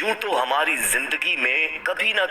यूं तो हमारी जिंदगी में कभी ना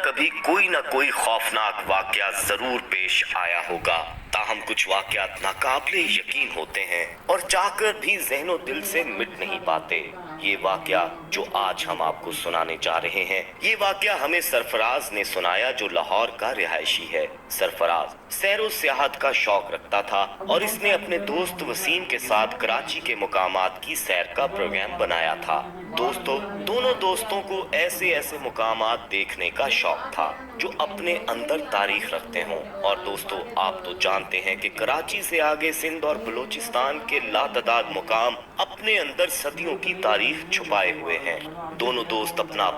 कोई खौफनाक वाकया जरूर पेश आया होगा, ताहम कुछ वाकयात नाकाबिले यकीन होते हैं और चाहकर भी ज़हनो दिल से मिट नहीं पाते। ये वाकया जो आज हम आपको सुनाने जा रहे हैं, ये वाकया हमें सरफराज ने सुनाया जो लाहौर का रिहायशी है। सरफराज सैरो सियाहत का शौक रखता था और इसने अपने दोस्त वसीम के साथ कराची के मुकामात की सैर का प्रोग्राम बनाया था। दोनों दोस्तों को ऐसे मुकामात देखने का शौक था जो अपने अंदर तारीख रखते हों। और दोस्तों, आप तो जानते हैं कि कराची से आगे सिंध और बलूचिस्तान के लातदाद मुकाम अपने अंदर सदियों की तारीख छुपाए हुए हैं। दोनों दोस्त अपना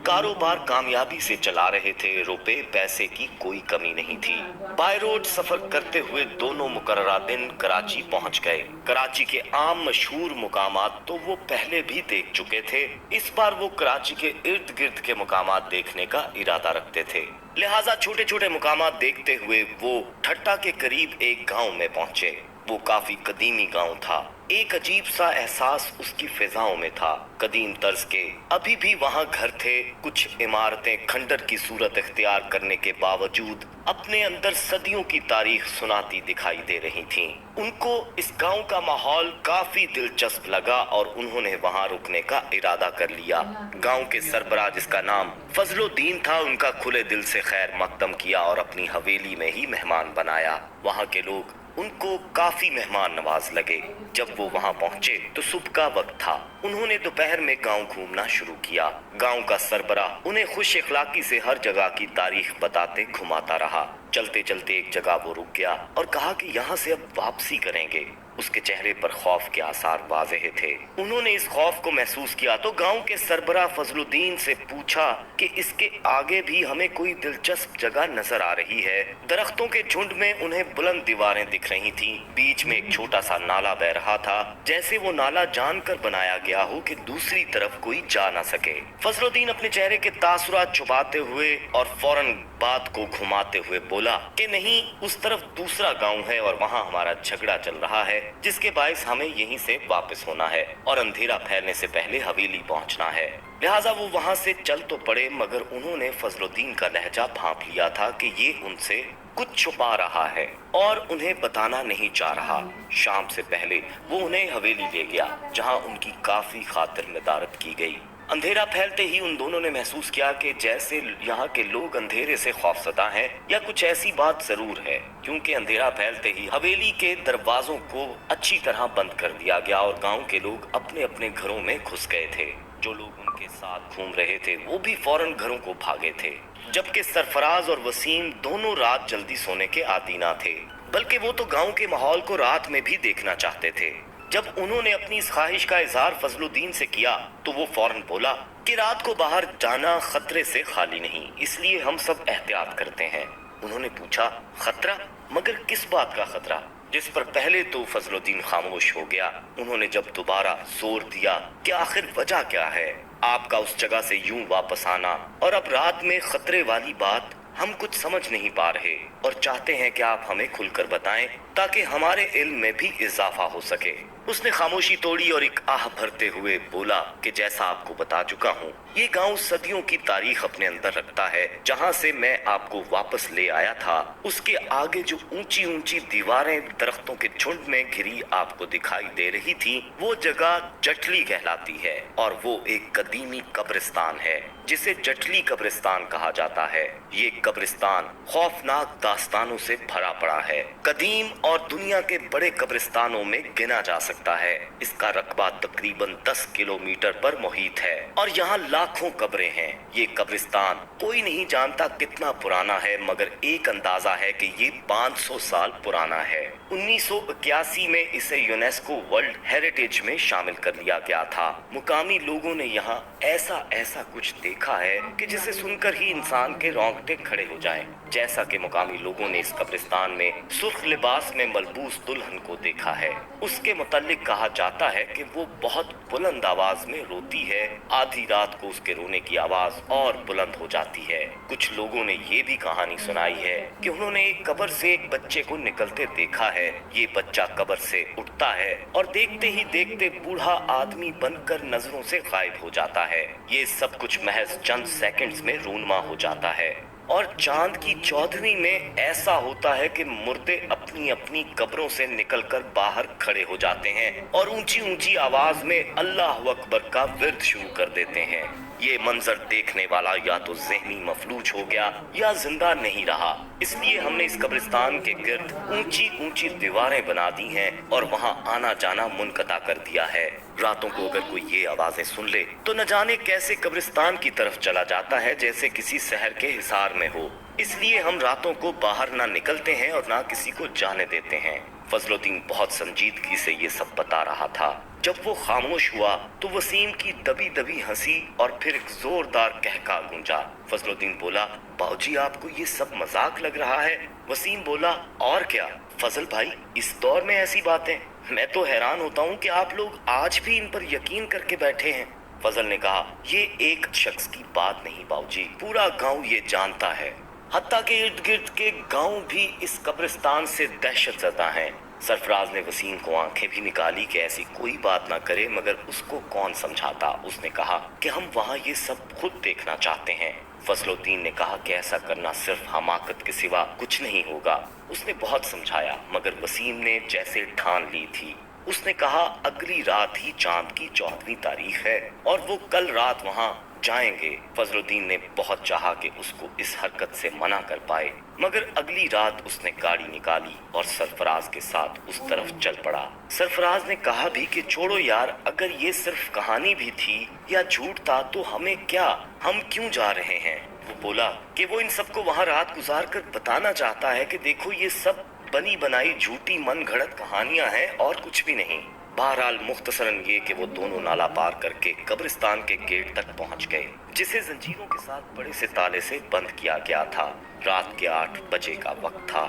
कारोबार कामयाबी से चला रहे थे। रुपए पैसे की कोई कमी नहीं थी। बाय रोड सफर करते हुए दोनों मुकर्ररा दिन कराची पहुंच गए। कराची के आम मशहूर मुकामात तो वो पहले भी देख चुके थे। इस बार वो कराची के इर्द गिर्द के मुकामात देखने का इरादा रखते थे। लिहाजा छोटे छोटे मुकामात देखते हुए वो ठट्टा के करीब एक गांव में पहुंचे। वो काफी कदीमी गांव था। एक अजीब सा एहसास उसकी फिजाओं में था। कदीम तर्ज के अभी भी वहां घर थे। कुछ इमारतें खंडर की सूरत इख्तियार करने के बावजूद अपने अंदर सदियों की तारीख सुनाती दिखाई दे रही थीं। उनको इस गांव का माहौल काफी दिलचस्प लगा और उन्होंने वहां रुकने का इरादा कर लिया। गांव के सरबराह, जिसका नाम फजलुद्दीन था, उनका खुले दिल से खैर मकदम किया और अपनी हवेली में ही मेहमान बनाया। वहां के लोग उनको काफी मेहमान नवाज लगे। जब वो वहां पहुंचे तो सुबह का वक्त था। उन्होंने दोपहर में गांव घूमना शुरू किया। गांव का सरबराह उन्हें खुश इखलाकी से हर जगह की तारीख बताते घुमाता रहा। चलते चलते एक जगह वो रुक गया और कहा कि यहाँ से अब वापसी करेंगे। उसके चेहरे पर खौफ के आसार वाज़ेह थे। उन्होंने इस खौफ को महसूस किया तो गांव के सरबराह फजलुद्दीन से पूछा कि इसके आगे भी हमें कोई दिलचस्प जगह नजर आ रही है। दरख्तों के झुंड में उन्हें बुलंद दीवारें दिख रही थीं। बीच में एक छोटा सा नाला बह रहा था, जैसे वो नाला जानकर बनाया गया हो कि दूसरी तरफ कोई जा ना सके। फजलुद्दीन अपने चेहरे के तासुरात छुपाते हुए और फौरन बात को घुमाते हुए बोला कि नहीं, उस तरफ दूसरा गांव है और वहां हमारा झगड़ा चल रहा है, जिसके बाइस हमें यहीं से वापस होना है और अंधेरा फैलने से पहले हवेली पहुंचना है। लिहाजा वो वहां से चल तो पड़े, मगर उन्होंने फजलुद्दीन का लहजा भांप लिया था कि ये उनसे कुछ छुपा रहा है और उन्हें बताना नहीं चाह रहा। शाम से पहले वो उन्हें हवेली ले गया, जहां उनकी काफी खातिर मदारत की गई। अंधेरा फैलते ही उन दोनों ने महसूस किया कि जैसे यहाँ के लोग अंधेरे से खौफजदा हैं, या कुछ ऐसी बात जरूर है, क्योंकि अंधेरा फैलते ही हवेली के दरवाजों को अच्छी तरह बंद कर दिया गया और गांव के लोग अपने अपने घरों में घुस गए थे। जो लोग उनके साथ घूम रहे थे वो भी फौरन घरों को भागे थे। जबकि सरफराज और वसीम दोनों रात जल्दी सोने के आदी ना थे, बल्कि वो तो गाँव के माहौल को रात में भी देखना चाहते थे। जब उन्होंने अपनी इस ख्वाहिश का इजहार फजलुद्दीन से किया तो वो फौरन बोला कि रात को बाहर जाना खतरे से खाली नहीं, इसलिए हम सब एहतियात करते हैं। उन्होंने पूछा, खतरा? मगर किस बात का खतरा? जिस पर पहले तो फजलुद्दीन खामोश हो गया। उन्होंने जब दोबारा जोर दिया कि आखिर वजह क्या है आपका उस जगह से यूं वापस आना, और अब रात में खतरे वाली बात हम कुछ समझ नहीं पा रहे और चाहते हैं कि आप हमें खुलकर बताएं ताकि हमारे इल्म में भी इजाफा हो सके। उसने खामोशी तोड़ी और एक आह भरते हुए बोला कि जैसा आपको बता चुका हूँ, ये गांव सदियों की तारीख अपने अंदर रखता है। जहाँ से मैं आपको वापस ले आया था, उसके आगे जो ऊंची ऊंची दीवारें दरख्तों के झुंड में घिरी आपको दिखाई दे रही थी, वो जगह जटली कहलाती है और वो एक कदीमी कब्रिस्तान है जिसे जटली कब्रिस्तान कहा जाता है। ये कब्रिस्तान खौफनाक दास्तानों से भरा पड़ा है। कदीम और दुनिया के बड़े कब्रिस्तानों में गिना जा सकता है। इसका रकबा तकरीबन 10 किलोमीटर पर मुहित है और यहाँ लाखों कब्रें हैं। ये कब्रिस्तान कोई नहीं जानता कितना पुराना है, मगर एक अंदाजा है कि ये 500 साल पुराना है। 1981 में इसे यूनेस्को वर्ल्ड हेरिटेज में शामिल कर लिया गया था। मुकामी लोगों ने यहाँ ऐसा कुछ देखा है कि जिसे सुनकर ही इंसान के रोंगटे खड़े हो जाएं। जैसा कि मुकामी लोगों ने इस कब्रिस्तान में सुर्ख लिबास में मलबूस दुल्हन को देखा है। उसके मुतालिक कहा जाता है कि वो बहुत बुलंद आवाज में रोती है। आधी रात को उसके रोने की आवाज और बुलंद हो जाती है। कुछ लोगों ने ये भी कहानी सुनाई है कि उन्होंने एक कब्र से एक बच्चे को निकलते देखा है। ये बच्चा कब्र से उठता है और देखते ही देखते बूढ़ा आदमी बनकर नजरों से गायब हो जाता है। है। ये सब कुछ महज चंद सेकंड्स में रूनुमा हो जाता है और चांद की 14वीं में ऐसा होता है कि मुर्दे अपनी अपनी कब्रों से निकलकर बाहर खड़े हो जाते हैं और ऊंची ऊंची आवाज में अल्लाह अकबर का विर्द शुरू कर देते हैं। ये मंजर देखने वाला या तो ज़हनी मफलूज हो गया या जिंदा नहीं रहा। इसलिए हमने इस कब्रिस्तान के गिर्द ऊंची ऊंची दीवारें बना दी हैं और वहां आना जाना मुनक़ता कर दिया है। रातों को अगर कोई ये आवाजें सुन ले तो न जाने कैसे कब्रिस्तान की तरफ चला जाता है, जैसे किसी शहर के हिसार में हो। इसलिए हम रातों को बाहर ना निकलते हैं और ना किसी को जाने देते हैं। फजलुद्दीन बहुत संजीदगी से ये सब बता रहा था। जब वो खामोश हुआ तो वसीम की दबी दबी हंसी और फिर एक जोरदार कहका गूंजा। फजलुद्दीन बोला, बाऊजी आपको ये सब मजाक लग रहा है? वसीम बोला, और क्या फजल भाई, इस दौर में ऐसी बातें, मैं तो हैरान होता हूँ कि आप लोग आज भी इन पर यकीन करके बैठे हैं। फजल ने कहा, ये एक शख्स की बात नहीं बाऊजी, पूरा गांव ये जानता है। हत्ता के इर्द गिर्द के गांव भी इस कब्रिस्तान से दहशत ज़दा हैं। सरफराज ने वसीम को आंखें भी निकाली कि ऐसी कोई बात ना करे, मगर उसको कौन समझाता। उसने कहा कि हम वहाँ ये सब खुद देखना चाहते हैं। फजलुद्दीन ने कहा कि ऐसा करना सिर्फ हमाकत के सिवा कुछ नहीं होगा। उसने बहुत समझाया, मगर वसीम ने जैसे ठान ली थी। उसने कहा, अगली रात ही चांद की 14वीं तारीख है और वो कल रात वहाँ जाएंगे। फजलुद्दीन ने बहुत चाहा कि उसको इस हरकत से मना कर पाए, मगर अगली रात उसने गाड़ी निकाली और सरफराज के साथ उस तरफ चल पड़ा। सरफराज ने कहा भी कि छोड़ो यार, अगर ये सिर्फ कहानी भी थी या झूठ था तो हमें क्या, हम क्यों जा रहे हैं? वो बोला कि वो इन सबको वहाँ रात गुजार कर बताना चाहता है कि देखो ये सब बनी बनाई झूठी मन घड़त कहानियां हैं और कुछ भी नहीं। बहरहाल मुख्तसरन ये कि वो दोनों नाला पार करके कब्रिस्तान के गेट तक पहुंच गए, जिसे जंजीरों के साथ बड़े से ताले से बंद किया गया था। रात के 8 बजे का वक्त था।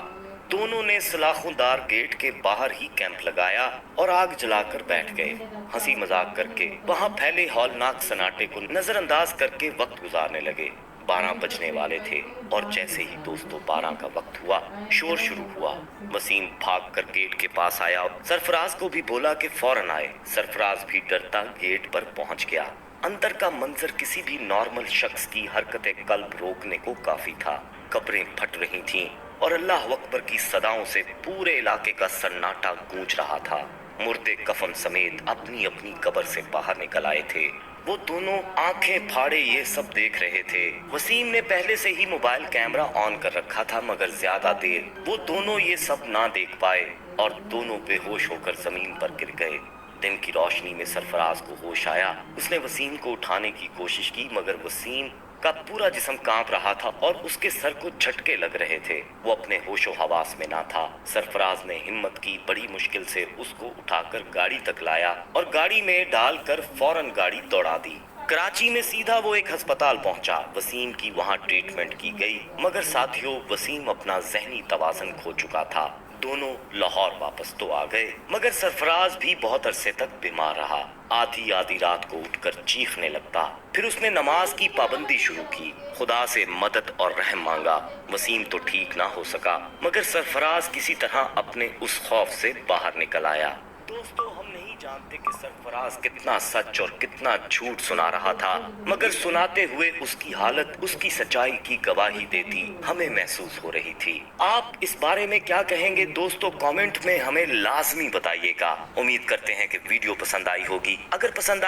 दोनों ने सलाखोंदार गेट के बाहर ही कैंप लगाया और आग जलाकर बैठ गए। हंसी मजाक करके वहां फैले हौलनाक सन्नाटे को नजरअंदाज करके वक्त गुजारने लगे। 12 बजने वाले थे और जैसे ही दोस्तों 12 का वक्त हुआ, शोर शुरू हुआ। वसीम भाग कर गेट के पास आया और सरफराज को भी बोला कि फौरन आए। सरफराज भी डरता गेट पर पहुंच गया। अंदर का मंजर किसी भी नॉर्मल शख्स की हरकत कल्ब रोकने को काफी था। कब्रें फट रही थीं और अल्लाह अकबर की सदाओं से पूरे इलाके का सन्नाटा गूंज रहा था। मुर्दे कफन समेत अपनी अपनी कब्र से बाहर निकल आए थे। वो दोनों आंखें फाड़े ये सब देख रहे थे। वसीम ने पहले से ही मोबाइल कैमरा ऑन कर रखा था, मगर ज्यादा देर वो दोनों ये सब ना देख पाए और दोनों बेहोश होकर जमीन पर गिर गए। दिन की रोशनी में सरफराज को होश आया। उसने वसीम को उठाने की कोशिश की, मगर वसीम का पूरा जिस्म कांप रहा था और उसके सर को झटके लग रहे थे। वो अपने होशो हवास में ना था। सरफराज ने हिम्मत की, बड़ी मुश्किल से उसको उठाकर गाड़ी तक लाया और गाड़ी में डालकर फौरन गाड़ी दौड़ा दी। कराची में सीधा वो एक अस्पताल पहुंचा। वसीम की वहां ट्रीटमेंट की गई, मगर साथियों वसीम अपना जहनी तवाज़ुन खो चुका था। दोनों लाहौर वापस तो आ गए, मगर सरफराज भी बहुत अरसे तक बीमार रहा। आधी आधी रात को उठकर चीखने लगता। फिर उसने नमाज की पाबंदी शुरू की, खुदा से मदद और रहम मांगा। वसीम तो ठीक ना हो सका, मगर सरफराज किसी तरह अपने उस खौफ से बाहर निकल आया। दोस्तों, हम नहीं जानते कि सरफराज कितना सच और कितना झूठ सुना रहा था, मगर सुनाते हुए उसकी हालत उसकी सच्चाई की गवाही देती हमें महसूस हो रही थी। आप इस बारे में क्या कहेंगे दोस्तों? कमेंट में हमें लाजमी बताइएगा। उम्मीद करते हैं कि वीडियो पसंद आई होगी। अगर पसंद आई